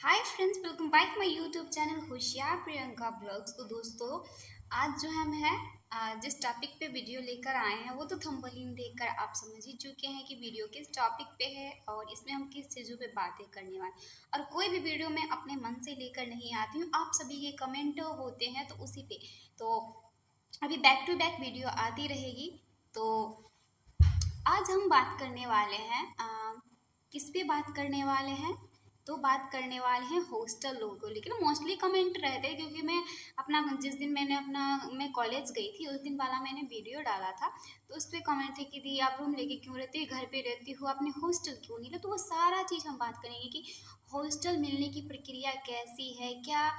Hi friends, welcome back my YouTube channel होशियार Priyanka blogs. तो दोस्तों, आज जो हम हैं जिस टॉपिक पे वीडियो लेकर आए हैं वो तो थंबनेल देखकर आप समझ ही चुके हैं कि वीडियो किस टॉपिक पे है और इसमें हम किस चीज़ों पे बातें करने वाले। और कोई भी वीडियो मैं अपने मन से लेकर नहीं आती हूँ, आप सभी के कमेंट होते हैं तो उसी पे। तो अभी बैक टू बैक वीडियो आती रहेगी। तो आज हम बात करने वाले हैं किस पे बात करने वाले हैं। तो बात करने वाले हैं हॉस्टल लोगों को। लेकिन मोस्टली कमेंट रहते हैं क्योंकि मैं अपना जिस दिन मैं कॉलेज गई थी उस दिन वाला मैंने वीडियो डाला था। तो उस पर कमेंट थे कि दी आप रूम लेके क्यों रहती हो, घर पे रहती हो, आपने हॉस्टल क्यों नहीं लिया। तो वो सारा चीज़ हम बात करेंगे कि हॉस्टल मिलने की प्रक्रिया कैसी है, क्या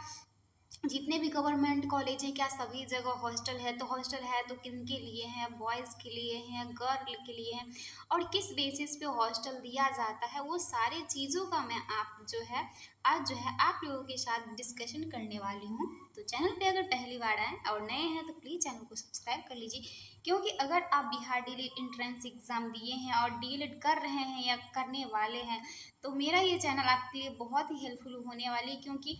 जितने भी गवर्नमेंट कॉलेज हैं क्या सभी जगह हॉस्टल है, तो हॉस्टल है तो किन के लिए हैं, बॉयज़ के लिए हैं, गर्ल के लिए हैं, और किस बेसिस पे हॉस्टल दिया जाता है, वो सारी चीज़ों का मैं आप जो है आज जो है आप लोगों के साथ डिस्कशन करने वाली हूँ। तो चैनल पे अगर पहली बार आए और नए हैं तो प्लीज़ चैनल को सब्सक्राइब कर लीजिए, क्योंकि अगर आप बिहार डीएलएड एंट्रेंस एग्ज़ाम दिए हैं और डीएलएड कर रहे हैं या करने वाले हैं तो मेरा ये चैनल आपके लिए बहुत ही हेल्पफुल होने वाली है। क्योंकि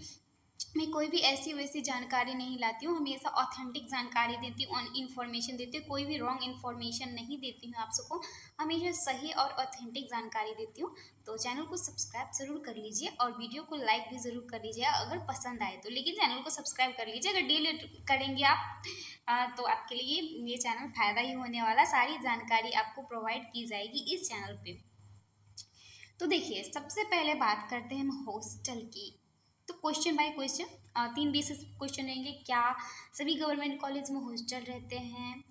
मैं कोई भी ऐसी वैसी जानकारी नहीं लाती हूँ, हमेशा ऑथेंटिक जानकारी देती हूँ, इन्फॉर्मेशन देती हूँ, कोई भी रॉन्ग इन्फॉर्मेशन नहीं देती हूँ आप सबको, हमेशा सही और ऑथेंटिक जानकारी देती हूँ। तो चैनल को सब्सक्राइब ज़रूर कर लीजिए और वीडियो को लाइक भी ज़रूर कर लीजिए अगर पसंद आए तो। लेकिन चैनल को सब्सक्राइब कर लीजिए, अगर डिलीट करेंगे आप तो आपके लिए ये चैनल फ़ायदा ही होने वाला, सारी जानकारी आपको प्रोवाइड की जाएगी इस चैनल पर। तो देखिए, सबसे पहले बात करते हैं हम हॉस्टल की। तो question by question 3 basis question रहेंगे। क्या सभी गवर्नमेंट कॉलेज में हॉस्टल रहते हैं,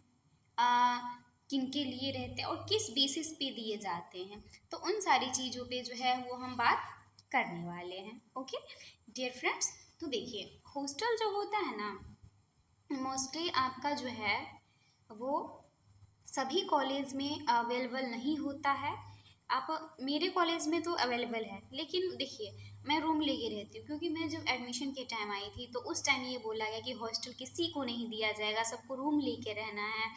किन के लिए रहते हैं और किस बेसिस पे दिए जाते हैं। तो उन सारी चीज़ों पे जो है वो हम बात करने वाले हैं। ओके डियर फ्रेंड्स, तो देखिए हॉस्टल जो होता है ना, मोस्टली आपका जो है वो सभी कॉलेज में अवेलेबल नहीं होता है। आप मेरे कॉलेज में तो अवेलेबल है, लेकिन देखिए मैं रूम लेके रहती हूँ क्योंकि मैं जब एडमिशन के टाइम आई थी तो उस टाइम ये बोला गया कि हॉस्टल किसी को नहीं दिया जाएगा, सबको रूम लेके रहना है।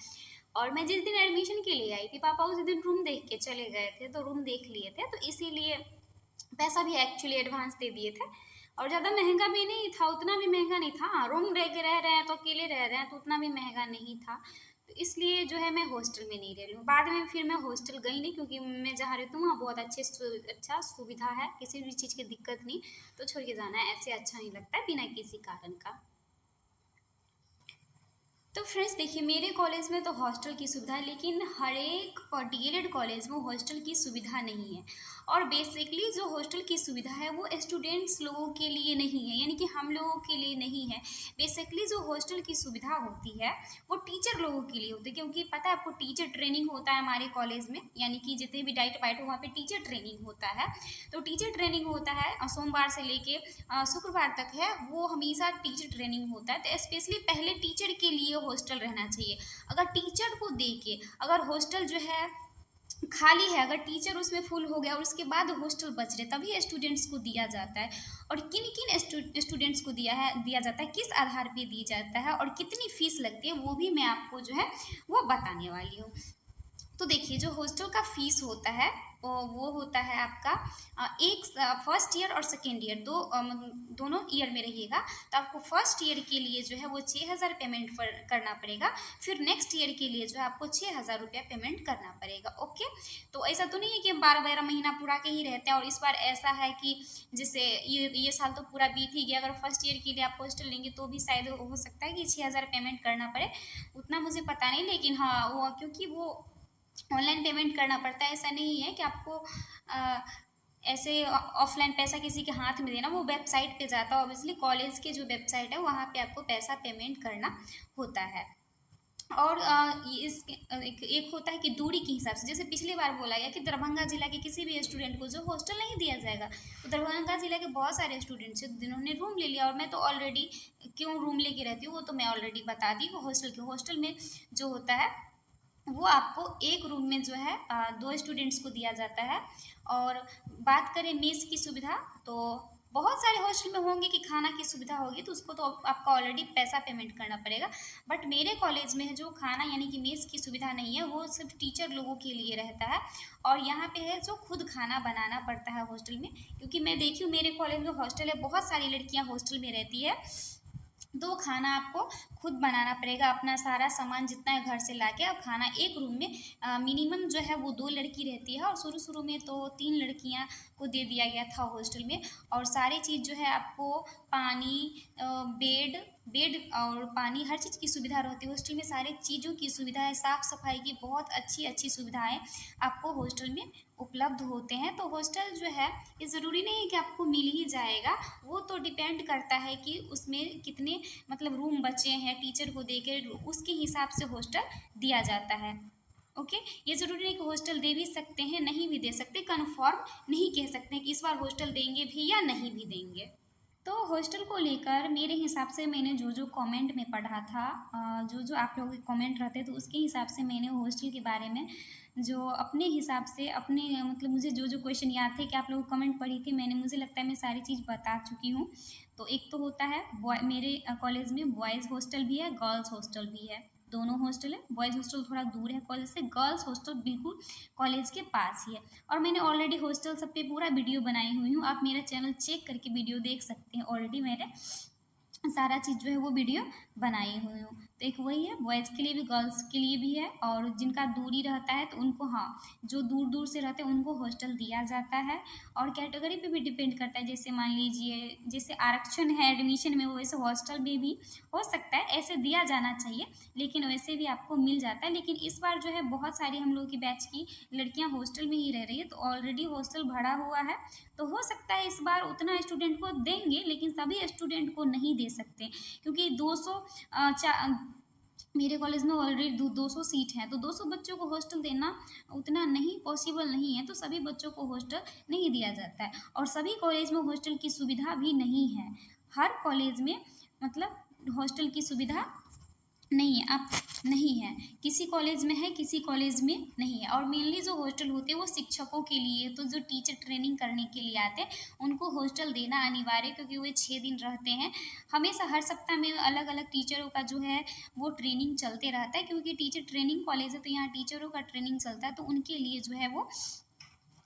और मैं जिस दिन एडमिशन के लिए आई थी पापा उस दिन रूम देख के चले गए थे, तो रूम देख लिए थे, तो इसीलिए पैसा भी एक्चुअली एडवांस दे दिए थे। और ज़्यादा महंगा भी नहीं था, उतना भी महंगा नहीं था। हाँ, रूम रह के रह रहे हैं तो अकेले रह रहे हैं तो उतना भी महंगा नहीं था। तो इसलिए जो है मैं हॉस्टल में नहीं रह रही हूँ। बाद में फिर मैं हॉस्टल गई नहीं क्योंकि मैं जहाँ रहती हूँ वहाँ बहुत अच्छा सुविधा है, किसी भी चीज़ की दिक्कत नहीं। तो छोड़ के जाना ऐसे अच्छा नहीं लगता है बिना किसी कारण का। तो फ्रेंड्स देखिए, मेरे कॉलेज में तो हॉस्टल की सुविधा है, लेकिन हर एक डीएलएड कॉलेज में हॉस्टल की सुविधा नहीं है। और बेसिकली जो हॉस्टल की सुविधा है वो स्टूडेंट्स लोगों के लिए नहीं है, यानी कि हम लोगों के लिए नहीं है। बेसिकली जो हॉस्टल की सुविधा होती है वो टीचर लोगों के लिए होती है, क्योंकि पता है आपको टीचर ट्रेनिंग होता है हमारे कॉलेज में, यानी कि जितने भी डाइट बाइट हो वहाँ पे टीचर ट्रेनिंग होता है। तो टीचर ट्रेनिंग होता है सोमवार से लेके शुक्रवार तक है, वो हमेशा टीचर ट्रेनिंग होता है। तो स्पेशली पहले टीचर के लिए हॉस्टल रहना चाहिए। अगर टीचर को दे के अगर हॉस्टल जो है खाली है, अगर टीचर उसमें फुल हो गया और उसके बाद हॉस्टल बच रहे, तभी स्टूडेंट्स को दिया जाता है। और किन किन स्टूडेंट्स को दिया जाता है, किस आधार पे दिया जाता है और कितनी फीस लगती है, वो भी मैं आपको जो है वो बताने वाली हूँ। तो देखिए, जो हॉस्टल का फीस होता है वो होता है आपका एक फर्स्ट ईयर और सेकेंड ईयर दोनों ईयर में रहिएगा। तो आपको फर्स्ट ईयर के लिए जो है वो 6,000 पेमेंट करना पड़ेगा। फिर नेक्स्ट ईयर के लिए जो है आपको 6,000 रुपया पेमेंट करना पड़ेगा। ओके, तो ऐसा तो नहीं है कि हम 12-12 महीना पूरा के ही रहते हैं। और इस बार ऐसा है कि जैसे ये साल तो पूरा बीत ही गया, अगर फर्स्ट ईयर के लिए आप हॉस्टल लेंगे तो भी शायद हो सकता है कि 6,000 पेमेंट करना पड़े, उतना मुझे पता नहीं। लेकिन हाँ, वो क्योंकि वो ऑनलाइन पेमेंट करना पड़ता है, ऐसा नहीं है कि आपको ऐसे ऑफलाइन पैसा किसी के हाथ में देना, वो वेबसाइट पे जाता है। ऑब्वियसली कॉलेज के जो वेबसाइट है वहाँ पे आपको पैसा पेमेंट करना होता है। और एक होता है कि दूरी के हिसाब से, जैसे पिछली बार बोला गया कि दरभंगा जिला के किसी भी स्टूडेंट को जो हॉस्टल नहीं दिया जाएगा। तो दरभंगा जिला के बहुत सारे स्टूडेंट्स हैं जिन्होंने रूम ले लिया, और मैं तो ऑलरेडी क्यों रूम लेके रहती हूँ वो तो मैं ऑलरेडी बता दी। हॉस्टल में जो होता है वो आपको एक रूम में जो है 2 स्टूडेंट्स को दिया जाता है। और बात करें मेस की सुविधा, तो बहुत सारे हॉस्टल में होंगे कि खाना की सुविधा होगी, तो उसको तो आपका ऑलरेडी पैसा पेमेंट करना पड़ेगा। बट मेरे कॉलेज में है जो खाना यानी कि मेस की सुविधा नहीं है, वो सिर्फ टीचर लोगों के लिए रहता है। और यहाँ पे है जो खुद खाना बनाना पड़ता है हॉस्टल में, क्योंकि मैं देखी हूँ मेरे कॉलेज में हॉस्टल है, बहुत सारी लड़कियाँ हॉस्टल में रहती है। तो खाना आपको खुद बनाना पड़ेगा, अपना सारा सामान जितना है घर से लाके। और खाना एक रूम में मिनिमम जो है वो 2 लड़की रहती है, और शुरू-शुरू में तो 3 लड़कियाँ को दे दिया गया था हॉस्टल में। और सारी चीज़ जो है आपको पानी, बेड बेड और पानी, हर चीज़ की सुविधा रहती है हॉस्टल में। सारी चीज़ों की सुविधा है, साफ-सफाई की बहुत अच्छी-अच्छी सुविधाएँ आपको हॉस्टल में उपलब्ध होते हैं। तो हॉस्टल जो है, ये ज़रूरी नहीं है कि आपको मिल ही जाएगा, वो तो डिपेंड करता है कि उसमें कितने मतलब रूम बचे हैं, टीचर को देकर उसके हिसाब से हॉस्टल दिया जाता है। ओके, ये ज़रूरी नहीं कि हॉस्टल दे भी सकते हैं, नहीं भी दे सकते, कन्फर्म नहीं कह सकते हैं कि इस बार हॉस्टल देंगे भी या नहीं भी देंगे। तो हॉस्टल को लेकर मेरे हिसाब से मैंने जो कमेंट में पढ़ा था, जो आप लोगों के कमेंट रहते तो उसके हिसाब से मैंने हॉस्टल के बारे में जो अपने हिसाब से अपने मतलब मुझे जो क्वेश्चन याद थे कि आप लोग कमेंट पढ़ी थी, मैंने मुझे लगता है मैं सारी चीज़ बता चुकी हूँ। तो एक तो होता है बॉय, मेरे कॉलेज में बॉयज़ हॉस्टल भी है, गर्ल्स हॉस्टल भी है। दोनों हॉस्टल है, बॉयज़ हॉस्टल थोड़ा दूर है कॉलेज से, गर्ल्स हॉस्टल बिल्कुल कॉलेज के पास ही है। और मैंने ऑलरेडी हॉस्टल सब पे पूरा वीडियो बनाई हुई हूँ, आप मेरा चैनल चेक करके वीडियो देख सकते हैं। ऑलरेडी मैंने सारा चीज़ जो है वो वीडियो बनाई हुई हूँ। तो एक वही है, बॉयज़ के लिए भी गर्ल्स के लिए भी है। और जिनका दूरी रहता है तो उनको, हाँ, जो दूर दूर से रहते हैं उनको हॉस्टल दिया जाता है। और कैटेगरी पे भी डिपेंड करता है, जैसे मान लीजिए जैसे आरक्षण है एडमिशन में, वो वैसे हॉस्टल में भी हो सकता है, ऐसे दिया जाना चाहिए। लेकिन वैसे भी आपको मिल जाता है। लेकिन इस बार जो है बहुत सारी हम लोगों की बैच की लड़कियां हॉस्टल में ही रह रही है, तो ऑलरेडी हॉस्टल भरा हुआ है। तो हो सकता है इस बार उतना स्टूडेंट को देंगे, लेकिन सभी स्टूडेंट को नहीं दे सकते, क्योंकि 200 मेरे कॉलेज में ऑलरेडी 200 सीट हैं, तो 200 बच्चों को हॉस्टल देना उतना नहीं पॉसिबल नहीं है। तो सभी बच्चों को हॉस्टल नहीं दिया जाता है, और सभी कॉलेज में हॉस्टल की सुविधा भी नहीं है। हर कॉलेज में मतलब हॉस्टल की सुविधा नहीं है, आप नहीं है, किसी कॉलेज में है, किसी कॉलेज में नहीं है। और मेनली जो हॉस्टल होते हैं वो शिक्षकों के लिए, तो जो टीचर ट्रेनिंग करने के लिए आते हैं उनको हॉस्टल देना अनिवार्य है, क्योंकि वे 6 दिन रहते हैं। हमेशा हर सप्ताह में अलग अलग टीचरों का जो है वो ट्रेनिंग चलते रहता है, क्योंकि टीचर ट्रेनिंग कॉलेज है तो यहाँ टीचरों का ट्रेनिंग चलता है, तो उनके लिए जो है वो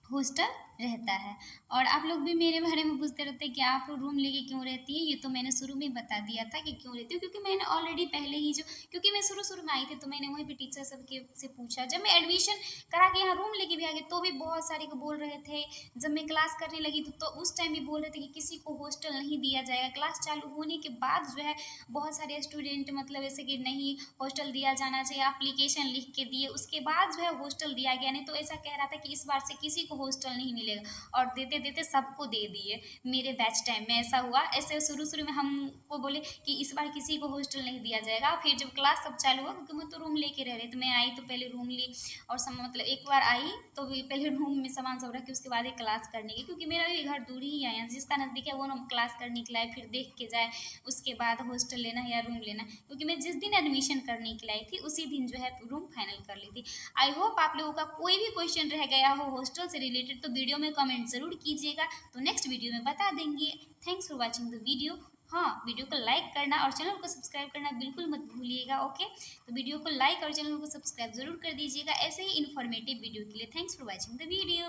हॉस्टल रहता है। और आप लोग भी मेरे बारे में पूछते रहते हैं कि आप रूम लेके क्यों रहती है, ये तो मैंने शुरू में बता दिया था कि क्यों रहती हूँ, क्योंकि मैंने ऑलरेडी पहले ही जो, क्योंकि मैं शुरू में आई थी तो मैंने वहीं पे टीचर सब के से पूछा। जब मैं एडमिशन करा के यहाँ रूम लेके भी आ गई तो भी बहुत सारे को बोल रहे थे। जब मैं क्लास करने लगी तो उस टाइम भी बोल रहे थे कि किसी को हॉस्टल नहीं दिया जाएगा। क्लास चालू होने के बाद जो है बहुत सारे स्टूडेंट मतलब ऐसे कि नहीं हॉस्टल दिया जाना चाहिए, एप्लीकेशन लिख के दिए, उसके बाद जो है हॉस्टल दिया गया। नहीं तो ऐसा कह रहा था कि इस बार से किसी को हॉस्टल नहीं मिलेगा, और देते देते सबको दे दिए। मेरे बैच टाइम में ऐसा हुआ। ऐसे शुरू में हमको बोले कि इस बार किसी को हॉस्टल नहीं दिया जाएगा। फिर जब क्लास सब चालू हुआ, क्योंकि मैं तो रूम लेके रह रही, तो मैं आई तो पहले रूम ली, और मतलब एक बार आई तो भी पहले रूम में सामान सब रख के उसके बाद ही क्लास करने की, क्योंकि मेरा भी घर दूर ही है, जिसका नज़दीक है वो ना क्लास करने के लिए फिर देख के जाए, उसके बाद हॉस्टल लेना है या रूम लेना। क्योंकि मैं जिस दिन एडमिशन करने के लिए आई थी उसी दिन जो है रूम फाइनल कर ली थी। आई होप आप लोगों का कोई भी क्वेश्चन रह गया हो हॉस्टल से रिलेटेड तो वीडियो में कमेंट ज़रूर कीजिएगा, तो नेक्स्ट वीडियो में बता देंगे। Thanks for watching the video. हाँ, वीडियो को लाइक करना और चैनल को सब्सक्राइब करना बिल्कुल मत भूलिएगा। ओके, तो वीडियो को लाइक और चैनल को सब्सक्राइब जरूर कर दीजिएगा ऐसे ही इन्फॉर्मेटिव वीडियो के लिए। Thanks for watching the video.